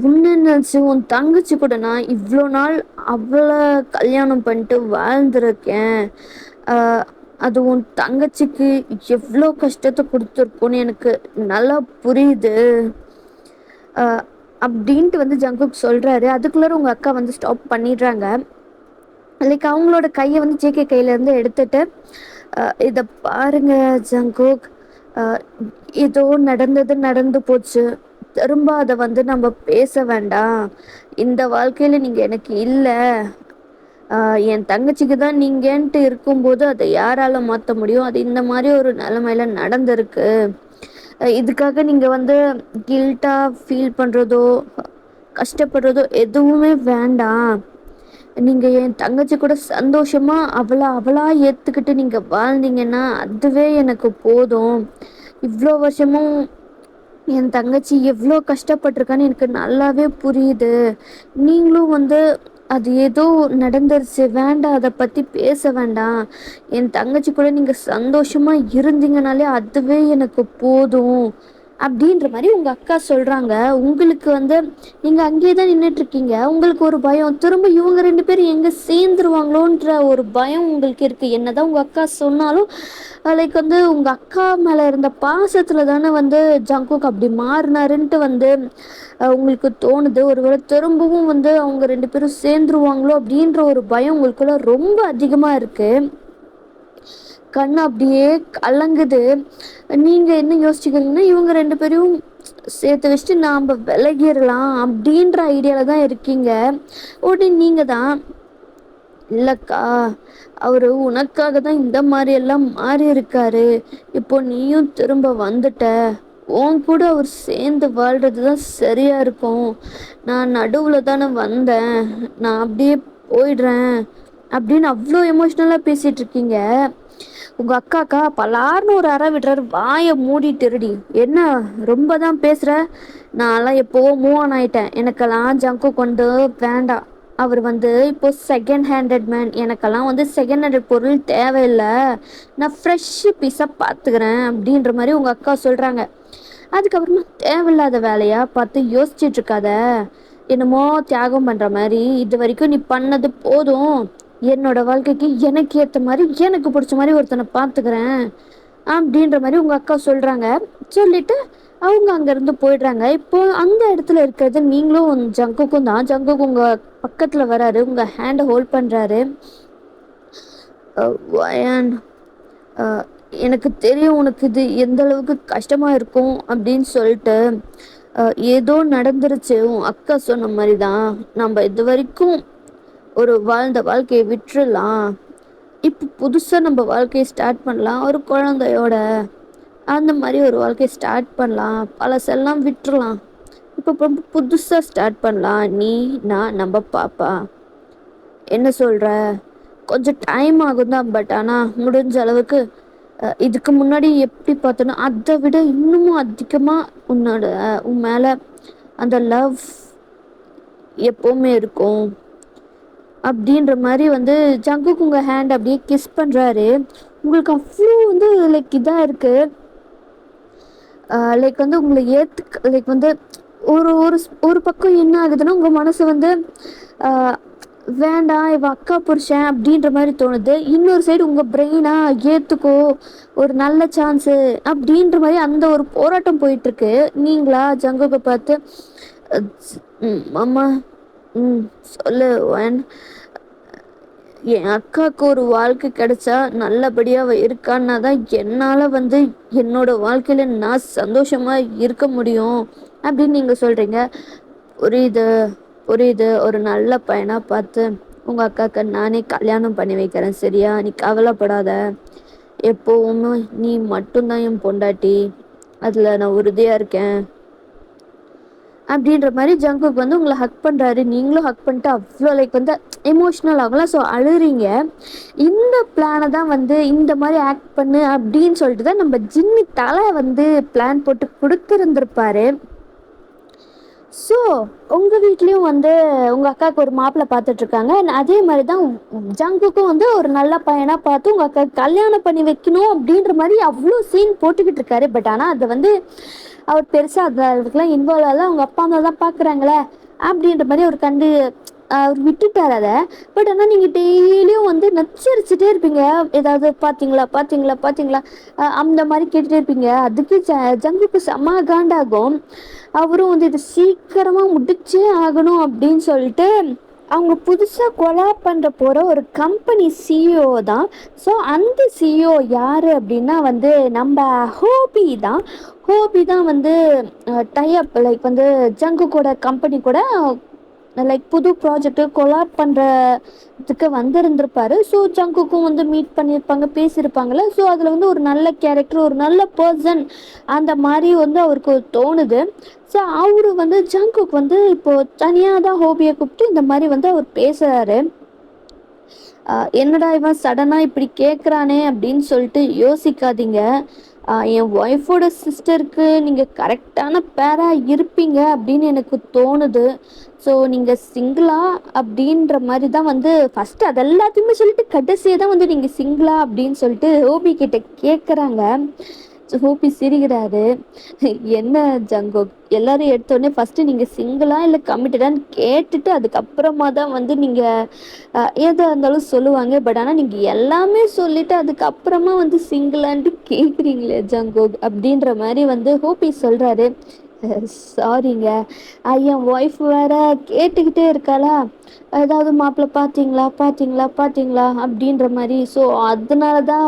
உன்னை நினச்சி உன் தங்கச்சி கூட நான் இவ்வளோ நாள் அவளை கல்யாணம் பண்ணிட்டு வாழ்ந்துருக்கேன். அது உன் தங்கச்சிக்கு எவ்வளோ கஷ்டத்தை கொடுத்துருக்குன்னு எனக்கு நல்லா புரியுது அப்படின்ட்டு வந்து ஜங்குக் சொல்கிறாரு. அதுக்குள்ளே உங்கள் அக்கா வந்து ஸ்டாப் பண்ணிடுறாங்க. லைக் அவங்களோட கையை வந்து ஜேகே கையிலேருந்து எடுத்துட்டு இதை பாருங்க ஜங்குக், ஏதோ நடந்து போச்சு. திரும்ப அதை வந்து நம்ம பேச வேண்டாம். இந்த வாழ்க்கையில் நீங்கள் எனக்கு இல்லை. என் தங்கச்சிக்கு தான் நீங்கன்ட்டு இருக்கும்போது அதை யாரால மாற்ற முடியும்? அது இந்த மாதிரி ஒரு நிலைமையில நடந்திருக்கு. இதுக்காக நீங்கள் வந்து கில்ட்டாக ஃபீல் பண்ணுறதோ கஷ்டப்படுறதோ எதுவுமே வேண்டாம். நீங்கள் என் தங்கச்சி கூட சந்தோஷமாக அவளாக ஏற்றுக்கிட்டு நீங்கள் வாழ்ந்தீங்கன்னா அதுவே எனக்கு போதும். இவ்வளோ வருஷமும் என் தங்கச்சி எவ்வளோ கஷ்டப்பட்டிருக்கான்னு எனக்கு நல்லாவே புரியுது. நீங்களும் வந்து அது ஏதோ நடந்துருச்சு, வேண்டாம், அதை பற்றி பேச வேண்டாம். என் தங்கச்சி கூட நீங்கள் சந்தோஷமாக இருந்தீங்கனாலே அதுவே எனக்கு போதும் அப்படின்ற மாதிரி உங்க அக்கா சொல்றாங்க. உங்களுக்கு வந்து நீங்க அங்கேயே தான் நின்றுட்டு இருக்கீங்க. உங்களுக்கு ஒரு பயம், திரும்ப இவங்க 2 பேரும் எங்க சேர்ந்துருவாங்களோன்ற ஒரு பயம் உங்களுக்கு இருக்கு. என்னதான் உங்க அக்கா சொன்னாலும் லைக் வந்து உங்க அக்கா மேல இருந்த பாசத்துல தானே வந்து ஜங்குக் அப்படி மாறினாருன்ட்டு வந்து உங்களுக்கு தோணுது. ஒருவேளை திரும்பவும் வந்து அவங்க 2 பேரும் சேர்ந்துருவாங்களோ அப்படின்ற ஒரு பயம் உங்களுக்குள்ள ரொம்ப அதிகமா இருக்கு. கண்ணு அப்படியே கலங்குது. நீங்க என்ன யோசிச்சுக்கிறீங்கன்னா, இவங்க 2 பேரையும் சேர்த்து வச்சுட்டு நாம விலகிடலாம் அப்படின்ற ஐடியால தான் இருக்கீங்க. உடனே நீங்க தான், இல்லக்கா அவரு உனக்காக தான் இந்த மாதிரி எல்லாம் மாறி இருக்காரு. இப்போ நீயும் திரும்ப வந்துட்ட, உன் கூட அவர் சேர்ந்து வாழ்றது தான் சரியா இருக்கும். நான் நடுவுல தானே வந்தேன், நான் அப்படியே போயிடுறேன் அப்படின்னு அவ்வளோ எமோஷ்னலா பேசிட்டு இருக்கீங்க. உங்க அக்காக்கா பலார்னு ஒரு அறை விடுறாரு. வாயை மூடிட்டுருடி, என்ன ரொம்ப தான் பேசுற? நான்லாம் எப்போவோ மூவ் ஆன் ஆயிட்டேன். எனக்கெல்லாம் ஜங்கு கொண்டு வேண்டாம். அவர் வந்து இப்போ செகண்ட் ஹேண்டட் மேன். எனக்கெல்லாம் வந்து செகண்ட் ஹேண்டட் பொருள் தேவையில்லை. நான் ஃப்ரெஷ் பீஸாக பார்த்துக்கிறேன் அப்படின்ற மாதிரி உங்கள் அக்கா சொல்கிறாங்க. அதுக்கப்புறமா தேவையில்லாத வேலையா பார்த்து யோசிச்சுட்டு இருக்காத. என்னமோ தியாகம் பண்ணுற மாதிரி இது வரைக்கும் நீ பண்ணது போதும். என்னோட வாழ்க்கைக்கு எனக்கு ஏற்ற மாதிரி எனக்கு பிடிச்ச மாதிரி ஒருத்தனை பார்த்துக்கிறேன் அப்படின்ற மாதிரி உங்கள் அக்கா சொல்கிறாங்க. சொல்லிட்டு அவங்க அங்கேருந்து போயிடுறாங்க. இப்போ அந்த இடத்துல இருக்கிறது நீங்களும் ஜங்குக்கும் தான். ஜங்குக்கு உங்கள் பக்கத்தில் வராரு, உங்கள் ஹேண்டை ஹோல்ட் பண்ணுறாரு. வயான், எனக்கு தெரியும் உனக்கு இது எந்த அளவுக்கு கஷ்டமாக இருக்கும் அப்படின்னு சொல்லிட்டு. ஏதோ நடந்துருச்சு, உன் அக்கா சொன்ன மாதிரி தான். நம்ம இது வரைக்கும் ஒரு வாழ்ந்த வாழ்க்கையை விட்டுறலாம். இப்போ புதுசாக நம்ம வாழ்க்கையை ஸ்டார்ட் பண்ணலாம், ஒரு குழந்தையோட. அந்த மாதிரி ஒரு வாழ்க்கையை ஸ்டார்ட் பண்ணலாம், பழசெல்லாம் விட்டுறலாம். இப்போ புதுசாக ஸ்டார்ட் பண்ணலாம். நீ, நான், நம்ம பாப்பா. என்ன சொல்கிற? கொஞ்சம் டைம் ஆகும் தான், பட் ஆனால் முடிஞ்ச அளவுக்கு இதுக்கு முன்னாடி எப்படி பார்த்தோன்னா அதை விட இன்னமும் அதிகமாக உன் மேலே அந்த லவ் எப்போவுமே இருக்கும் அப்படின்ற மாதிரி வந்து ஜங்குக்கு உங்கள் ஹேண்ட் அப்படியே கிஸ் பண்ணுறாரு. உங்களுக்கு அவ்வளோ வந்து லைக் இதாக இருக்குது. லைக் வந்து உங்களை லைக் வந்து ஒரு ஒரு ஒரு பக்கம் என்ன ஆகுதுன்னா, உங்கள் மனசு வந்து வேண்டாம் இவ அக்கா புருஷன் அப்படின்ற மாதிரி தோணுது. இன்னொரு சைடு உங்கள் பிரெயினா ஏற்றுக்கோ, ஒரு நல்ல சான்ஸு அப்படின்ற மாதிரி அந்த ஒரு போராட்டம் போயிட்டுருக்கு. நீங்களா ஜங்குக்கை பார்த்து அம்மா சொல்லு ஒன், என் அக்காவுக்கு ஒரு வாழ்க்கை கிடைச்சா நல்லபடியாக இருக்கான்னா தான் என்னால் வந்து என்னோட வாழ்க்கையில் நான் சந்தோஷமாக இருக்க முடியும் அப்படின்னு நீங்கள் சொல்கிறீங்க. புரியுது புரியுது. ஒரு நல்ல பையனாக பார்த்து உங்கள் அக்காவுக்கு நானே கல்யாணம் பண்ணி வைக்கிறேன், சரியா? நீ கவலைப்படாத. எப்போவுமே நீ மட்டும்தான் என் பொண்டாட்டி, அதில் நான் உறுதியாக இருக்கேன் அப்படின்ற மாதிரி ஜங்குக்கு வந்து உங்களை ஹக் பண்ணுறாரு. நீங்களும் ஹக் பண்ணிட்டு அவ்வளோ லைக் வந்து எமோஷ்னல் ஆகலாம். ஸோ அழுறீங்க. இந்த பிளானை தான் வந்து இந்த மாதிரி ஆக்ட் பண்ணு அப்படின்னு சொல்லிட்டு தான் நம்ம ஜிம்மி தலை வந்து பிளான் போட்டு கொடுத்துருந்துருப்பாரு. ஸோ உங்கள் வீட்லேயும் வந்து உங்கள் அக்காவுக்கு ஒரு மாப்பிள்ளை பார்த்துட்ருக்காங்க. அதே மாதிரி தான் ஜங்குக்கும் வந்து ஒரு நல்ல பையனாக பார்த்து உங்கள் அக்காவுக்கு கல்யாணம் பண்ணி வைக்கணும் அப்படின்ற மாதிரி அவ்வளோ சீன் போட்டுக்கிட்டு இருக்காரு. பட் ஆனால் அதை வந்து அவர் பெருசாக அதுக்கெலாம் இன்வால்வ் ஆகல. அவங்க அப்பா அம்மா தான் பார்க்குறாங்களே அப்படின்ற மாதிரி அவர் விட்டுட்டார் அதை. பட் ஆனால் நீங்கள் டெய்லியும் வந்து நச்சரிச்சுட்டே இருப்பீங்க. ஏதாவது பார்த்தீங்களா பார்த்தீங்களா பார்த்தீங்களா அந்த மாதிரி கேட்டுகிட்டே இருப்பீங்க. அதுக்கு ஜங்குக்கு செம்ம காண்டாகும். அவரும் வந்து இது சீக்கிரமாக முடிச்சே ஆகணும் அப்படின்னு சொல்லிட்டு அவங்க புதுசாக கொலாப் பண்ணுற போகிற ஒரு கம்பெனி சிஇஓ தான். ஸோ அந்த சிஇஓ யார் அப்படின்னா வந்து நம்ம ஹோபி தான். ஹோபி தான் வந்து டைப் லைக் வந்து ஜங்குக்கோட கம்பெனி கூட லைக் புது ப்ராஜெக்ட்டு கொலாப் பண்ணுறதுக்கு வந்திருந்திருப்பாரு. ஸோ ஜங்குக்கும் வந்து மீட் பண்ணியிருப்பாங்க, பேசியிருப்பாங்களே. ஸோ அதில் வந்து ஒரு நல்ல கேரக்டர், ஒரு நல்ல பர்சன் அந்த மாதிரி வந்து அவருக்கு தோணுது. ஸோ அவரு வந்து ஜங்குக்கு வந்து இப்போது தனியாக தான் ஹோபியை கூப்பிட்டு இந்த மாதிரி வந்து அவர் பேசுகிறாரு. என்னடா இவன் சடனாக இப்படி கேட்குறானே அப்படின்னு சொல்லிட்டு யோசிக்காதீங்க. என் ஒய்ஃபோட சிஸ்டருக்கு நீங்கள் கரெக்டான பேராக இருப்பீங்க அப்படின்னு எனக்கு தோணுது. ஸோ நீங்கள் சிங்கிளா அப்படின்ற மாதிரி தான் வந்து ஃபஸ்ட்டு அது எல்லாத்தையுமே சொல்லிட்டு கடைசியாக தான் வந்து நீங்கள் சிங்கிளா அப்படின்னு சொல்லிட்டு ஹோபி கிட்ட கேட்குறாங்க. ஹோப்பி சிரிக்கிறாரு. என்ன ஜங்குக், எல்லாரும் எடுத்தோடனே ஃபர்ஸ்ட் நீங்க சிங்கிளா இல்ல கமிட்டடான்னு கேட்டுட்டு அதுக்கப்புறமா தான் வந்து நீங்க எதா இருந்தாலும் சொல்லுவாங்க. பட் ஆனா நீங்க எல்லாமே சொல்லிட்டு அதுக்கப்புறமா வந்து சிங்கிளான்ட்டு கேக்குறீங்களே ஜங்குக் அப்படின்ற மாதிரி வந்து ஹோப்பி சொல்றாரு. சாரிங்க, என் ஒய்ஃப் வேற கேட்டுக்கிட்டே இருக்காளா, ஏதாவது மாப்பிள்ளை பார்த்தீங்களா பார்த்தீங்களா பார்த்தீங்களா அப்படின்ற மாதிரி. ஸோ அதனால தான்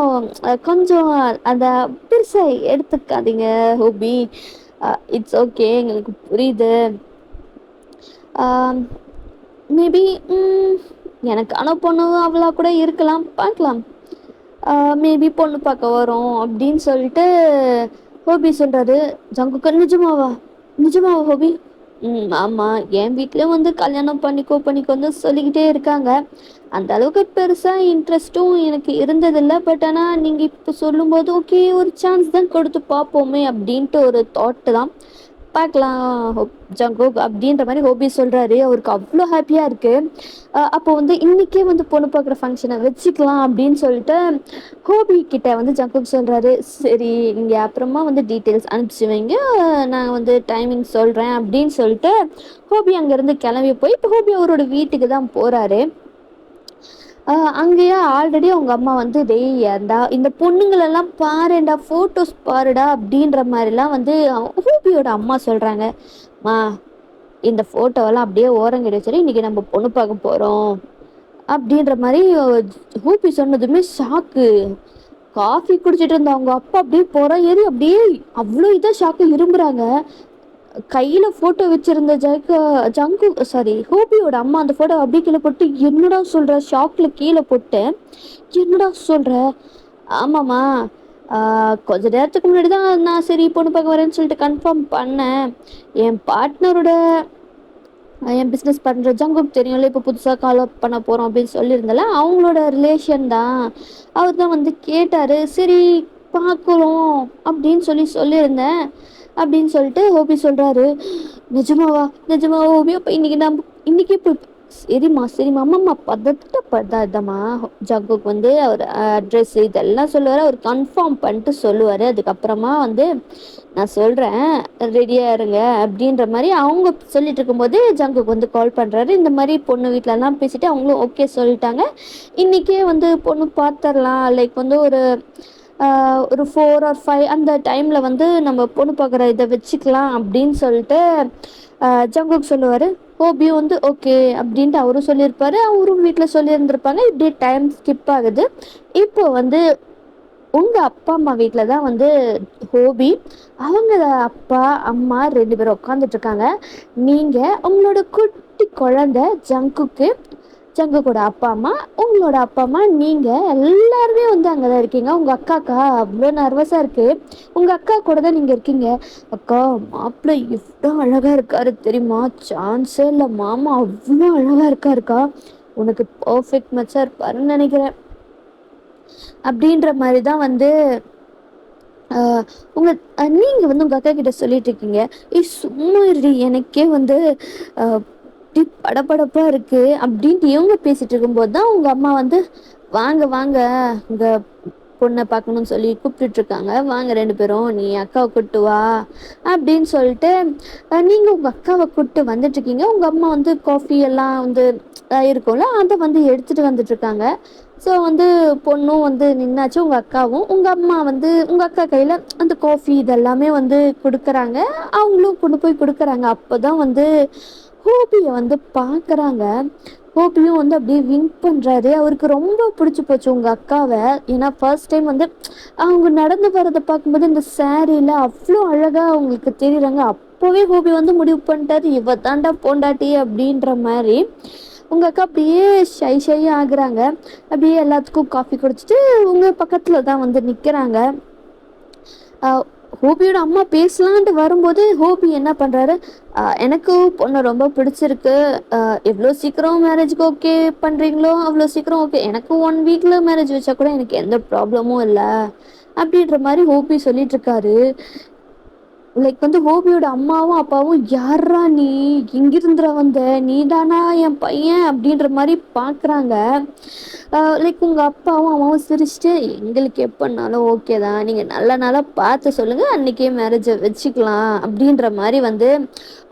கொஞ்சம் அந்த பெருசா எடுத்துக்காதீங்க ஹோபி. இட்ஸ் ஓகே, எங்களுக்கு புரியுது. மேபி எனக்கான பொண்ணு அவளா கூட இருக்கலாம், பார்க்கலாம். மேபி பொண்ணு பார்க்க வரோம் அப்படின்னு சொல்லிட்டு ஹோபி சொல்கிறாரு. ஜங்குக்கு நிஜமாவா, நிஜமாவா ஹோபி? ஆமாம், என் வீட்டில் வந்து கல்யாணம் பண்ணிக்கோ பண்ணிக்கோன்னு சொல்லிக்கிட்டே இருக்காங்க. அந்த அளவுக்கு பெருசாக இன்ட்ரெஸ்ட்டும் எனக்கு இருந்ததில்லை. பட் ஆனால் நீங்கள் இப்போ சொல்லும்போது ஓகே, ஒரு சான்ஸ் தான் கொடுத்து பார்ப்போமே அப்படின்ட்டு ஒரு தாட்டு தான். பார்க்கலாம் ஜங்குக் அப்படின்ற மாதிரி ஹோபி சொல்கிறாரு. அவருக்கு அவ்வளோ ஹாப்பியாக இருக்குது. அப்போ வந்து இன்றைக்கே வந்து பொண்ணு பார்க்குற ஃபங்க்ஷனை வச்சுக்கலாம் அப்படின்னு சொல்லிட்டு ஹோபி கிட்ட வந்து ஜங்குக் சொல்கிறாரு. சரி, நீங்கள் அப்புறமா வந்து டீட்டெயில்ஸ் அனுப்பிச்சி வைங்க, நான் வந்து டைமிங் சொல்கிறேன் அப்படின்னு சொல்லிட்டு ஹோபி அங்கேருந்து கிளம்பி போய் இப்போ ஹோபி அவரோட வீட்டுக்கு தான் போகிறாரு. அங்கேயே ஆல்ரெடி அவங்க அம்மா வந்து டேய் ஏன்டா இந்த பொண்ணுங்களெல்லாம் பாருடா, ஃபோட்டோஸ் பாருடா அப்படின்ற மாதிரிலாம் வந்து ஹூபியோட அம்மா சொல்கிறாங்க. மா, இந்த ஃபோட்டோவெல்லாம் அப்படியே ஓரங்கடி வச்சுட்டு இன்றைக்கி நம்ம பொண்ணு பார்க்க போகிறோம் அப்படின்ற மாதிரி ஹூபி சொன்னதுமே ஷாக்கு. காஃபி குடிச்சிட்டு இருந்த அவங்க அப்பா அப்படியே போகிற ஏறி அப்படியே அவ்வளோ இதாக ஷாக்கு இரும்புறாங்க. கையில் ஃபோட்டோ வச்சுருந்த ஜங்கு சாரி ஹோபியோட அம்மா அந்த ஃபோட்டோ அப்படியே கீழே போட்டு என்னடா சொல்கிற, ஷாக்கில் கீழே போட்டு என்னடா சொல்கிற? ஆமாம்மா, கொஞ்ச நேரத்துக்கு முன்னாடி தான் நான் சரி பொண்ணு பார்க்க வரேன்னு சொல்லிட்டு கன்ஃபார்ம் பண்ணேன். என் பார்ட்னரோட என் பிஸ்னஸ் பண்ணுற ஜங்குக்கு தெரியும்ல, இப்போ புதுசாக கால் அப் பண்ண போகிறோம் அப்படின்னு சொல்லியிருந்தல, அவங்களோட ரிலேஷன் தான். அவர் தான் வந்து கேட்டார், சரி பார்க்குறோம் அப்படின்னு சொல்லியிருந்தேன் அப்படின்னு சொல்லிட்டு ஹோபி சொல்கிறாரு. நிஜமாவா, நிஜமாவா ஹோபி? அப்போ இன்றைக்கி இப்போ சரிம்மா அம்மா பதட்டப்படாதம்மா. ஜங்குக்கு வந்து அவர் அட்ரெஸ் இதெல்லாம் சொல்லுவார், அவர் கன்ஃபார்ம் பண்ணிட்டு சொல்லுவார். அதுக்கப்புறமா வந்து நான் சொல்கிறேன், ரெடியாக இருங்க அப்படின்ற மாதிரி அவங்க சொல்லிட்டு இருக்கும்போது ஜங்குக்கு வந்து கால் பண்ணுறாரு. இந்த மாதிரி பொண்ணு வீட்டிலலாம் பேசிவிட்டு அவங்களும் ஓகே சொல்லிட்டாங்க. இன்றைக்கே வந்து பொண்ணு பார்த்துடலாம், லைக் வந்து ஒரு 4 or 5 அந்த டைமில் வந்து நம்ம பொண்ணு பார்க்குற இதை வச்சுக்கலாம் அப்படின்னு சொல்லிட்டு ஜங்குக் சொல்லுவார். ஹோபியும் வந்து ஓகே அப்படின்ட்டு அவரும் சொல்லியிருப்பாரு, அவரும் வீட்டில் சொல்லியிருந்திருப்பாங்க. இப்படியே டைம் ஸ்கிப் ஆகுது. இப்போ வந்து உங்கள் அப்பா அம்மா வீட்டில் தான் வந்து ஹோபி, அவங்க அப்பா அம்மா 2 பேரும் உட்காந்துட்ருக்காங்க. நீங்கள் உங்களோட குட்டி குழந்தை ஜங்குக்கோட அப்பா அம்மா, உங்களோட அப்பா அம்மா, நீங்கள் எல்லாருமே வந்து அங்கே தான் இருக்கீங்க. உங்கள் அக்காக்கா அவ்வளோ நர்வஸாக இருக்குது. உங்கள் அக்கா கூட தான் நீங்கள் இருக்கீங்க. அக்கா, மாப்பிள்ளை எவ்வளோ அழகாக இருக்காரு தெரியுமா, சான்ஸே இல்லை, மாமா அவ்வளோ அழகாக இருக்காருக்கா, உனக்கு பர்ஃபெக்ட் மேட்சாக இருப்பாருன்னு நினைக்கிறேன் அப்படின்ற மாதிரி தான் வந்து நீங்கள் வந்து உங்கள் அக்கா கிட்ட சொல்லிட்டு இருக்கீங்க. சும்மா இரு, எனக்கே வந்து படபடப்பாக இருக்குது அப்படின்ட்டு இவங்க பேசிகிட்டு இருக்கும்போது தான் உங்கள் அம்மா வந்து வாங்க வாங்க உங்கள் பொண்ணை பார்க்கணுன்னு சொல்லி கூப்பிட்டுட்ருக்காங்க, வாங்க 2 பேரும், நீ அக்காவை கூப்பிட்டு வா அப்படின்னு சொல்லிட்டு நீங்கள் உங்கள் அக்காவை கூப்பிட்டு வந்துட்டுருக்கீங்க. உங்கள் அம்மா வந்து காஃபி எல்லாம் வந்து இருக்கும்ல, அதை வந்து எடுத்துகிட்டு வந்துட்டுருக்காங்க. ஸோ வந்து பொண்ணும் வந்து நின்னாச்சு, உங்கள் அக்காவும். உங்கள் அம்மா வந்து உங்கள் அக்கா கையில் அந்த காஃபி இதெல்லாமே வந்து கொடுக்குறாங்க, அவங்களும் கொண்டு போய் கொடுக்குறாங்க. அப்போ தான் வந்து ஹோபியை வந்து பார்க்குறாங்க. ஹோபியும் வந்து அப்படியே விங்க் பண்ணுறாரு. அவருக்கு ரொம்ப பிடிச்சி போச்சு உங்கள் அக்காவை. ஏன்னா ஃபர்ஸ்ட் டைம் வந்து அவங்க நடந்து வர்றதை பார்க்கும்போது இந்த சாரியில் அவ்வளோ அழகாக அவங்களுக்கு தெரியுறாங்க. அப்போவே ஹோபி வந்து முடிவு பண்ணிட்டாரு, இவ தாண்டா பொண்டாட்டி அப்படின்ற மாதிரி. உங்கள் அக்கா அப்படியே ஷை ஆகுறாங்க. அப்படியே எல்லாத்துக்கும் காஃபி குடிச்சிட்டு உங்கள் பக்கத்தில் தான் வந்து நிற்கிறாங்க. ஹோபியோட அம்மா பேசலான்ட்டு வரும்போது ஹோபி என்ன பண்ணுறாரு, எனக்கு பொண்ணை ரொம்ப பிடிச்சிருக்கு, எவ்வளோ சீக்கிரம் மேரேஜுக்கு ஓகே பண்ணுறீங்களோ அவ்வளோ சீக்கிரம் ஓகே, எனக்கு 1 வீக்கில் மேரேஜ் வச்சா கூட எனக்கு எந்த ப்ராப்ளமும் இல்லை அப்படின்ற மாதிரி ஹோபி சொல்லிகிட்ருக்காரு. லைக் வந்து ஹோபியோட அம்மாவும் அப்பாவும் யாரா நீ, எங்கிருந்துடா வந்த, நீ தானா என் பையன் அப்படின்ற மாதிரி பார்க்குறாங்க. லைக் உங்கள் அப்பாவும் அம்மாவும் சிரிச்சுட்டு, எங்களுக்கு எப்போனாலும் ஓகே தான், நீங்கள் நல்ல நாளாக பார்த்து சொல்லுங்கள், அன்றைக்கே மேரேஜை வச்சுக்கலாம் அப்படின்ற மாதிரி வந்து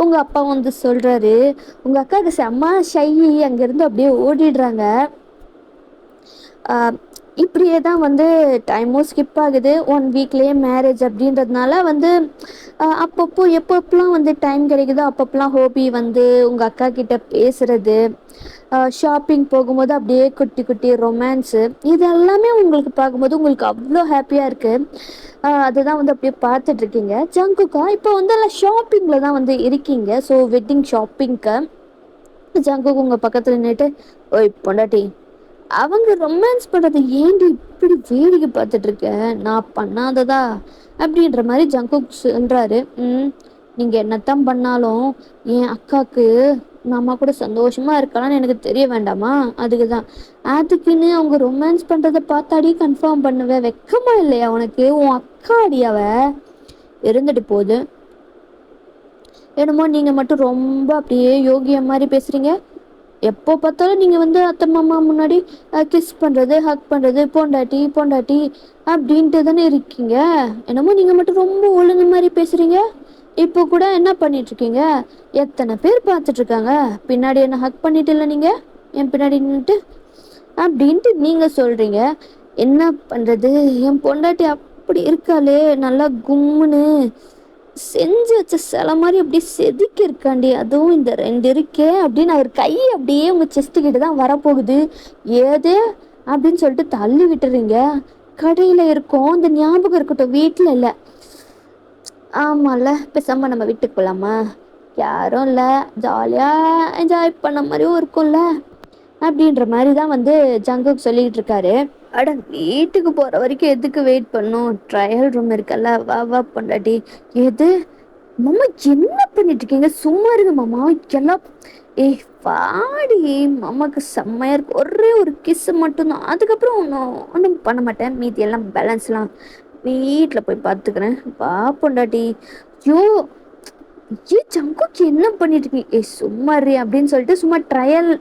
உங்கள் அப்பா வந்து சொல்கிறாரு. உங்கள் அக்காவுக்கு செம்ம ஷை, அங்கேருந்து அப்படியே ஓடிடுறாங்க. இப்படியே தான் வந்து டைமும் ஸ்கிப் ஆகுது. 1 வீக்லேயே மேரேஜ் அப்படின்றதுனால வந்து அப்பப்போ எப்பப்பெல்லாம் வந்து டைம் கிடைக்குதோ அப்பப்பெல்லாம் ஹோபி வந்து உங்கள் அக்கா கிட்ட பேசுறது, ஷாப்பிங் போகும்போது அப்படியே குட்டி குட்டி ரொமான்ஸு, இது எல்லாமே உங்களுக்கு பார்க்கும்போது உங்களுக்கு அவ்வளோ ஹாப்பியாக இருக்குது. அதுதான் வந்து அப்படியே பார்த்துட்ருக்கீங்க. ஜங்குக்கா இப்போ வந்து எல்லாம் ஷாப்பிங்கில் தான் வந்து இருக்கீங்க. ஸோ வெட்டிங் ஷாப்பிங்க்கு ஜங்குக்கு உங்கள் பக்கத்தில் நின்றுட்டு, ஓய் பொண்டாட்டி, அவங்க ரொமான்ஸ் பண்ணுறது ஏண்டி இப்படி வேடிக்கை பார்த்துட்டு இருக்க, நான் பண்ணாததா அப்படின்ற மாதிரி ஜங்குக் சொல்கிறாரு. நீங்கள் என்னத்தான் பண்ணாலும் என் அக்காவுக்கு மாமா கூட சந்தோஷமாக இருக்கலாம்னு எனக்கு தெரிய வேண்டாமா, அதுக்கு தான். அதுக்குன்னு அவங்க ரொமான்ஸ் பண்ணுறதை பார்த்தாடி கன்ஃபார்ம் பண்ணுவேன், வெக்கமா இல்லையா உனக்கு, உன் அக்கா அடியாவ இருந்துட்டு போகுது. என்னமோ நீங்கள் மட்டும் ரொம்ப அப்படியே யோகிய மாதிரி பேசுகிறீங்க. எப்போ பார்த்தாலும் நீங்கள் வந்து அத்தை மாமா முன்னாடி கிஸ் பண்ணுறது, ஹக் பண்ணுறது, பொண்டாட்டி பொண்டாட்டி அப்படின்ட்டு தானே இருக்கீங்க. என்னமோ நீங்கள் மட்டும் ரொம்ப ஒழுங்கு மாதிரி பேசுகிறீங்க. இப்போ கூட என்ன பண்ணிகிட்ருக்கீங்க, எத்தனை பேர் பார்த்துட்ருக்காங்க, பின்னாடி என்ன ஹக் பண்ணிட்டு இல்லை நீங்கள் என் பின்னாடி நின்றுட்டு அப்படின்ட்டு நீங்கள் சொல்கிறீங்க. என்ன பண்ணுறது, என் பொண்டாட்டி அப்படி இருக்காளே, நல்லா கும்முன்னு செஞ்சு வச்ச சில மாதிரி அப்படியே செதுக்கி இருக்காண்டி, அதுவும் இந்த 2 இருக்கே அப்படின்னு அவர் கை அப்படியே உங்கள் செஸ்ட்டு கிட்ட தான் வரப்போகுது. ஏதே அப்படின்னு சொல்லிட்டு தள்ளி விட்டுறீங்க. கடையில் இருக்கோம், இந்த ஞாபகம் இருக்கட்டும், வீட்டில் இல்லை. ஆமாம்ல, பேசாமல் நம்ம வீட்டுக்கு போகலாமா, யாரும் இல்லை, ஜாலியாக என்ஜாய் பண்ண மாதிரியும் இருக்கும்ல அப்படின்ற மாதிரி தான் வந்து ஜங்குக் சொல்லிக்கிட்டு இருக்காரு. அட வீட்டுக்கு போகிற வரைக்கும் எதுக்கு வெயிட் பண்ணும், ட்ரையல் ரூம் இருக்கல்ல, வா வா பொண்டாட்டி. எது மாமா, என்ன பண்ணிட்டு இருக்கீங்க, சும்மா இருங்க மாமா, எல்லாம் பாடி மாமாக்கு செம்மையா இருக்கு, ஒரே ஒரு கிஸ் மட்டும்தான், அதுக்கப்புறம் ஒன்றும் பண்ண மாட்டேன், மீதி எல்லாம் பேலன்ஸ்லாம் வீட்டில் போய் பார்த்துக்கிறேன், வா பொண்டாட்டி. ஐயோ ஜங்குக்கு என்ன பண்ணிட்டு இருக்கீங்க, சும்மா இரு அப்படின்னு சொல்லிட்டு சும்மா ட்ரையல்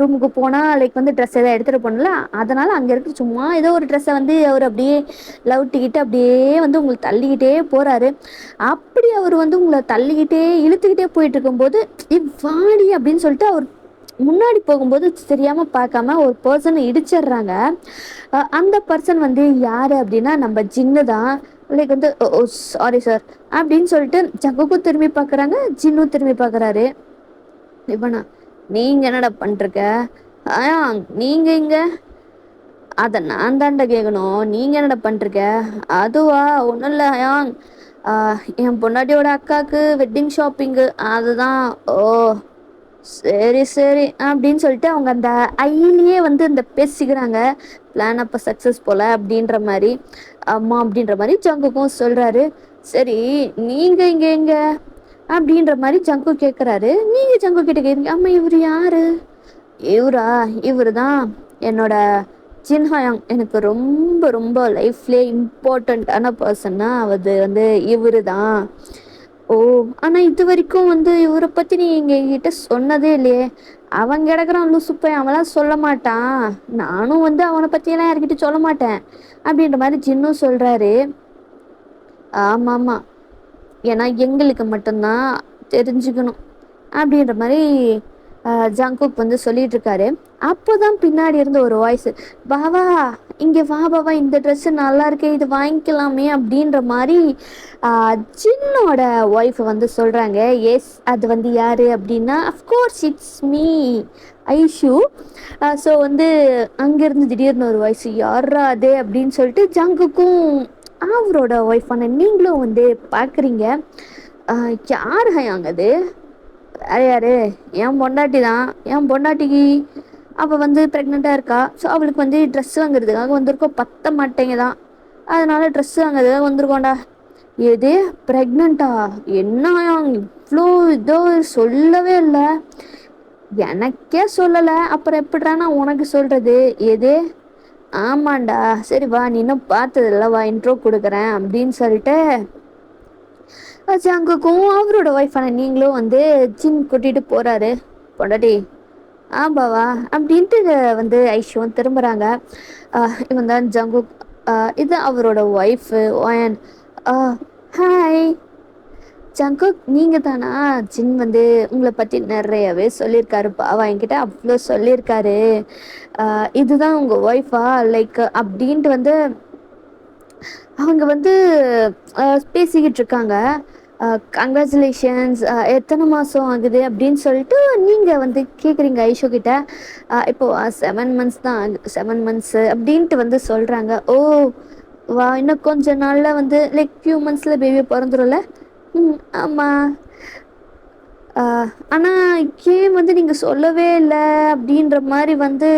ரூமுக்கு போனால் லைக் வந்து ட்ரெஸ் எதாவது எடுத்துகிட்டு போகணும்ல, அதனால் அங்கே இருக்க சும்மா ஏதோ ஒரு ட்ரெஸ்ஸை வந்து அவர் அப்படியே லவுட்டிக்கிட்டு அப்படியே வந்து உங்களை தள்ளிக்கிட்டே போகிறாரு. அப்படி அவர் வந்து உங்களை தள்ளிக்கிட்டே இழுத்துக்கிட்டே போயிட்டு இருக்கும்போது, வாடி அப்படின்னு சொல்லிட்டு அவர் முன்னாடி போகும்போது தெரியாமல் பார்க்காம ஒரு பர்சனை இடிச்சிடுறாங்க. அந்த பர்சன் வந்து யார் அப்படின்னா நம்ம ஜின்னு தான். லைக் வந்து ஓ சாரி சார் அப்படின்னு சொல்லிட்டு ஜங்குக்கும் திரும்பி பார்க்குறாங்க, ஜின்னும் திரும்பி பார்க்குறாரு. இவனா, நீங்கள் என்னடா பண்ணிருக்க, நீங்கள் இங்கே, அதை நான் தாண்டா கேட்கணும், நீங்கள் என்னடா பண்ணிருக்க. அதுவா, ஒன்றும் இல்லை ஹயாங், என் பொண்டாட்டியோட அக்காவுக்கு வெட்டிங் ஷாப்பிங்கு, அதுதான். ஓ சரி சரி அப்படின்னு சொல்லிட்டு அவங்க அந்த ஐயிலேயே வந்து இந்த பேசிக்கிறாங்க. பிளான் அப்போ சக்ஸஸ் போல அப்படின்ற மாதிரி, அம்மா அப்படின்ற மாதிரி ஜங்குக்கும் சொல்கிறாரு. சரி நீங்கள் இங்கே எங்க அப்படின்ற மாதிரி ஜங்கு கேட்குறாரு. நீங்கள் ஜங்கு கிட்ட கேட்குறீங்க, அம்மா இவர் யார், இவரா, இவர் தான் என்னோட ஜின்ஹாயாங், எனக்கு ரொம்ப ரொம்ப லைஃப்லேயே இம்பார்ட்டண்ட்டான பர்சன்னா அது வந்து இவர் தான். ஓ ஆனால் இது வரைக்கும் வந்து இவரை பற்றி நீ எங்ககிட்ட சொன்னதே இல்லையே, அவன் கிடக்குறான் லூசுப்பையன், அவன்லாம் சொல்ல மாட்டான், நானும் வந்து அவனை பற்றியெல்லாம் யார்கிட்ட சொல்ல மாட்டேன் அப்படின்ற மாதிரி ஜின்னும் சொல்கிறாரு. ஆமாம் ஆமாம், ஏன்னா எங்களுக்கு மட்டும்தான் தெரிஞ்சுக்கணும் அப்படின்ற மாதிரி ஜங்குக் வந்து சொல்லிட்டு இருக்காரு. அப்போதான் பின்னாடி இருந்து ஒரு வாய்ஸ், பாவா இங்கே வா பாவா, இந்த ட்ரெஸ்ஸு நல்லா இருக்கே, இது வாங்கிக்கலாமே அப்படின்ற மாதிரி ஜின்னோட ஒய்ஃப் வந்து சொல்கிறாங்க. எஸ், அது வந்து யார் அப்படின்னா of course it's me Aishu. So வந்து அங்கேருந்து திடீர்னு ஒரு வாய்ஸ், யாரா அது அப்படின்னு சொல்லிட்டு ஜங்குக்கும் அவரோட ஒய்ஃபான நீங்களும் வந்து பார்க்குறீங்க. யார் ஹயாங் அது, வேறு யார், என் பொண்டாட்டி தான். என் பொண்டாட்டிக்கு அவள் வந்து ப்ரெக்னெண்ட்டாக இருக்கா. ஸோ அவளுக்கு வந்து ட்ரெஸ் வாங்குறதுக்காக வந்திருக்கோம், பத்த மாட்டேங்க தான், அதனால் ட்ரெஸ் வாங்குறதுக்காக வந்திருக்கோண்டா. எது ப்ரெக்னெண்ட்டா, என்ன இவ்வளோ இதோ சொல்லவே இல்லை, எனக்கே சொல்லலை, அப்புறம் எப்படிடா நான் உனக்கு சொல்கிறது. எது, ஆமாண்டா, சரி வா, நீ இன்னும் பார்த்ததில்ல, வா இன்ட்ரோ கொடுக்குறேன் அப்படின்னு சொல்லிட்டு ஜங்குக்கும் அவரோட ஒய்ஃபான நீங்களும் வந்து ஜின் கூட்டிட்டு போறாரு. பொண்டாட்டி ஆமாவா அப்படின்ட்டு வந்து ஐஷுவும் திரும்புறாங்க. இவன் தான் ஜங்குக். இது அவரோட ஒய்ஃபு ஒயன். ஹாய் ஜங்குக், நீங்க தானா? ஜின் வந்து உங்களை பத்தி நிறையவே சொல்லியிருக்காருப்பா, அவன் என்கிட்ட அவ்வளோ சொல்லியிருக்காரு. இதுதான் உங்க ஒய்ஃபா லைக் அப்படின்ட்டு வந்து அவங்க வந்து பேசிக்கிட்டு இருக்காங்க. கங்க்ராச்சுலேஷன்ஸ், எத்தனை மாதம் ஆகுது அப்படின்னு சொல்லிட்டு நீங்கள் வந்து கேட்குறீங்க ஐஷோ கிட்ட. இப்போ 7 months தான் ஆகுது, 7 months அப்படின்ட்டு வந்து சொல்கிறாங்க. ஓ வா, இன்னும் கொஞ்ச நாளில் வந்து லைக் ஃபியூ மந்த்ஸில் பேபி பிறந்துரும்ல. ஆமாம். ஆனால் ஏன் வந்து நீங்கள் சொல்லவே இல்லை அப்படின்ற மாதிரி வந்து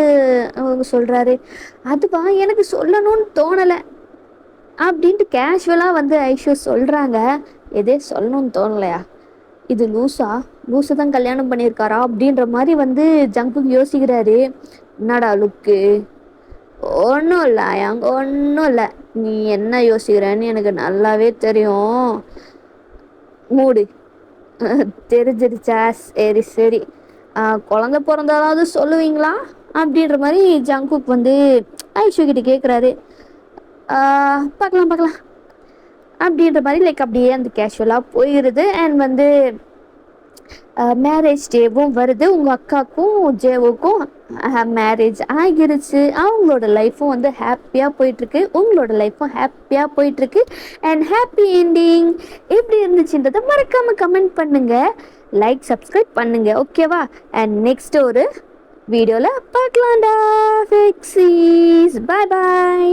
அவங்க சொல்கிறாரு. அதுவா, எனக்கு சொல்லணும்னு தோணலை அப்படின்ட்டு கேஷுவலாக வந்து ஐஷோ சொல்கிறாங்க. எதே சொல்லணும்னு தோணலையா? இது லூஸை தான் கல்யாணம் பண்ணியிருக்காரா அப்படின்ற மாதிரி வந்து ஜங்குக் யோசிக்கிறாரு. என்னடா லுக்கு? ஒன்றும் இல்லை அங்க ஒன்றும் இல்லை, நீ என்ன யோசிக்கிறேன்னு எனக்கு நல்லாவே தெரியும். மூடு. தெரிஞ்சிருச்சா? சரி சரி, குழந்தை பிறந்தாலாவது சொல்லுவீங்களா அப்படின்ற மாதிரி ஜங்குக் வந்து ஐஷு கிட்ட கேட்குறாரு. பார்க்கலாம் பார்க்கலாம் அப்படின்ற மாதிரி லைக் அப்படியே அந்த கேஷுவலாக போயிடுது. அண்ட் வந்து மேரேஜ் டேவும் வருது. உங்கள் அக்காவுக்கும் ஜேவுக்கும் மேரேஜ் ஆகிருச்சு. அவங்களோட லைஃப்பும் வந்து ஹாப்பியாக போயிட்டுருக்கு, உங்களோட லைஃப்பும் ஹாப்பியாக போயிட்டுருக்கு. அண்ட் ஹாப்பி என்டிங் எப்படி இருந்துச்சுன்றதை மறக்காமல் கமெண்ட் பண்ணுங்கள், லைக் சப்ஸ்கிரைப் பண்ணுங்கள், ஓகேவா? அண்ட் நெக்ஸ்ட் ஒரு வீடியோவில் பார்க்கலாம்டா ஃபிக்ஸீஸ். பாய் பாய்.